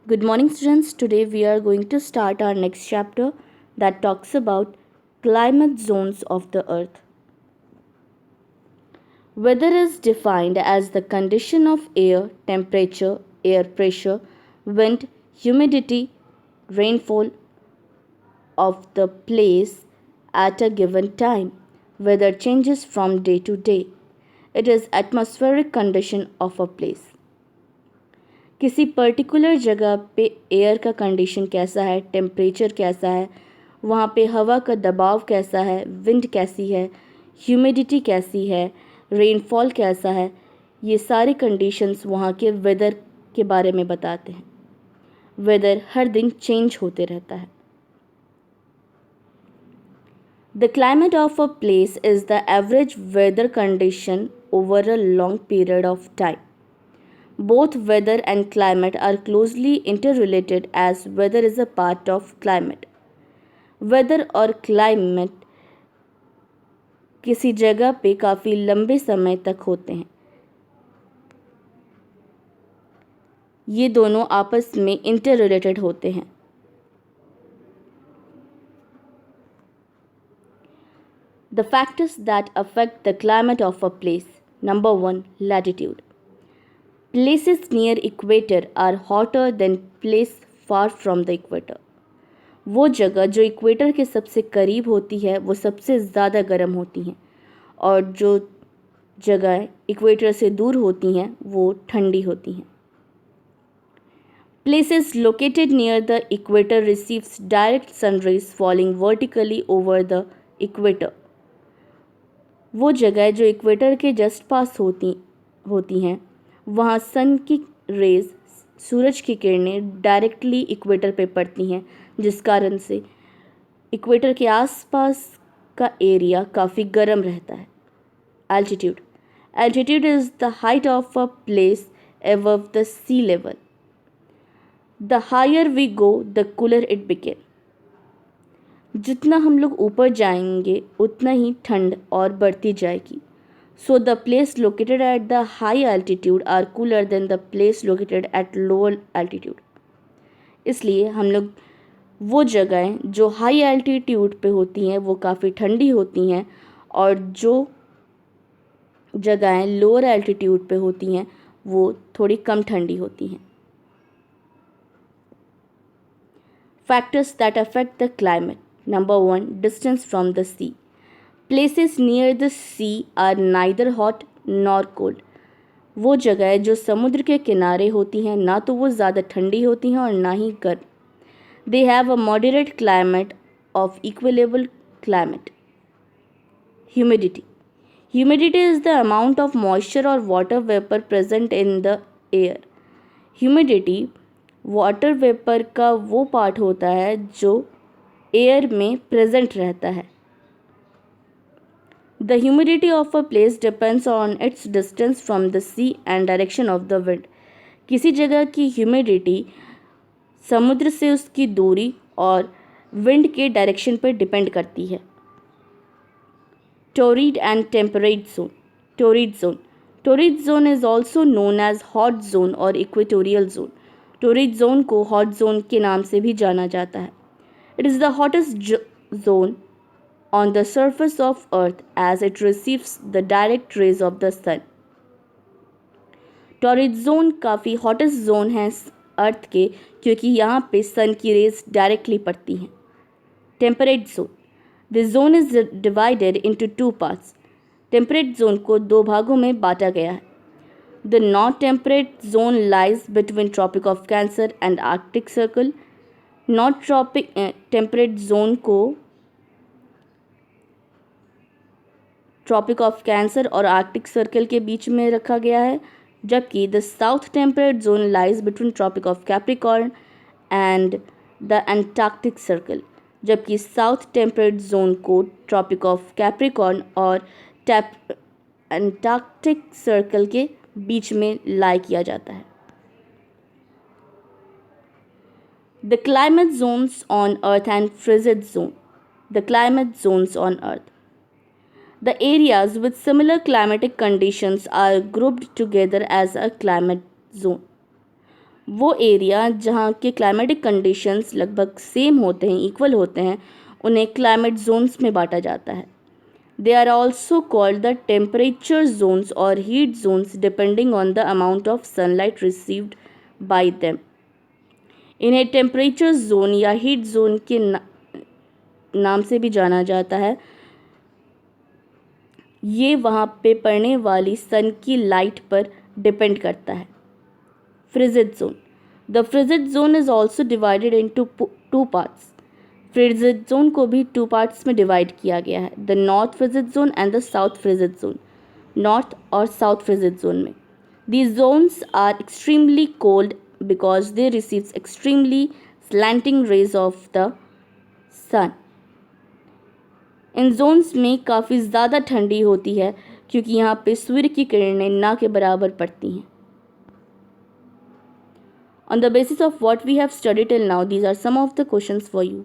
Good morning, students. Today we are going to start our next chapter that talks about climate zones of the earth. Weather is defined as the condition of air, temperature, air pressure, wind, humidity, rainfall of the place at a given time. Weather changes from day to day. It is atmospheric condition of a place. किसी particular जगह पे air का condition कैसा है, temperature कैसा है, वहाँ पे हवा का दबाव कैसा है, विंड कैसी है, ह्यूमिडिटी कैसी है, रेनफॉल कैसा है, ये सारी कंडीशंस वहाँ के वेदर के बारे में बताते हैं. वेदर हर दिन चेंज होते रहता है. The climate of a place is the average weather condition over a long period of time. Both weather and climate are closely interrelated as weather is a part of climate. Weather और climate किसी जगह पे काफ़ी लंबे समय तक होते हैं. ये दोनों आपस में interrelated होते हैं. The factors that affect the climate of a place. Number 1. Latitude. Places near equator are hotter than places far from the equator. वो जगह जो इक्वेटर के सबसे करीब होती है वो सबसे ज़्यादा गर्म होती हैं और जो जगह इक्वेटर से दूर होती हैं वो ठंडी होती हैं. Places located near the equator receives direct sun rays falling vertically over the equator. वो जगह जो इक्वेटर के जस्ट पास होती हैं वहाँ सन की रेज, सूरज की किरणें डायरेक्टली इक्वेटर पे पड़ती हैं, जिस कारण से इक्वेटर के आसपास का एरिया काफ़ी गर्म रहता है. Altitude. Altitude is the height of a place above the sea level. The higher we go the cooler it became. जितना हम लोग ऊपर जाएंगे उतना ही ठंड और बढ़ती जाएगी. So the place located at the high altitude are cooler than the place located at lower altitude. इसलिए हम लोग वो जगहें जो हाई एल्टीट्यूड पे होती हैं वो काफ़ी ठंडी होती हैं और जो जगहें लोअर एल्टीट्यूड पे होती हैं वो थोड़ी कम ठंडी होती हैं. Factors that affect the climate. Number 1. Distance from the sea. Places near the sea are neither hot nor cold. वो जगह जो समुद्र के किनारे होती हैं ना तो वो ज़्यादा ठंडी होती हैं और ना ही गर्म. They have a moderate climate of equable climate. Humidity. Humidity is the amount of moisture or water vapor present in the air. Humidity water vapour का वो पार्ट होता है जो एयर में प्रेजेंट रहता है. The humidity of a place depends on its distance from the sea and direction of the wind. किसी जगह की ह्यूमिडिटी समुद्र से उसकी दूरी और विंड के डायरेक्शन पर डिपेंड करती है. Torrid and temperate zone. Torrid zone. Torrid zone is also known as hot zone or equatorial zone. Torrid zone को hot zone के नाम से भी जाना जाता है. It is the hottest zone on the surface of earth as it receives the direct rays of the sun. Torrid zone काफ़ी hottest zone है अर्थ के क्योंकि यहाँ पे सन की रेज डायरेक्टली पड़ती हैं. Temperate zone. This zone is divided into 2 parts. Temperate zone को 2 भागों में बांटा गया है. The north temperate zone lies between tropic of Cancer and Arctic circle. North temperate zone को ट्रॉपिक ऑफ कैंसर और आर्कटिक सर्कल के बीच में रखा गया है, जबकि the south temperate zone lies between tropic of Capricorn and the Antarctic circle. जबकि साउथ टेम्परेट जोन को ट्रॉपिक ऑफ कैप्रिकॉर्न और एंटार्क्टिक सर्कल के बीच में लाई किया जाता है. The climate zones on earth and frigid zone. The climate zones on earth. The areas with similar climatic conditions are grouped together as a climate zone. वो area जहाँ के क्लाइमेटिक कंडीशंस लगभग सेम होते हैं, equal होते हैं, उन्हें climate Jones में बांटा जाता है। They are also called the temperature zones और heat zones depending on the amount of sunlight received by them. इन्हें टेम्परेचर जोन या हीट जोन के नाम से भी जाना जाता है। ये वहाँ पे पड़ने वाली सन की लाइट पर डिपेंड करता है। Frigid zone. The frigid zone is also divided into two parts. Frigid zone को भी टू पार्ट्स में डिवाइड किया गया है, the north frigid zone and the south frigid zone. North और साउथ फ्रिजिड जोन में these zones are extremely cold because they receives extremely slanting rays of the sun. इन zones में काफ़ी ज़्यादा ठंडी होती है क्योंकि यहाँ पे सूर्य की किरणें ना के बराबर पड़ती हैं। On the basis of what we have studied till now, these are some of the questions for you.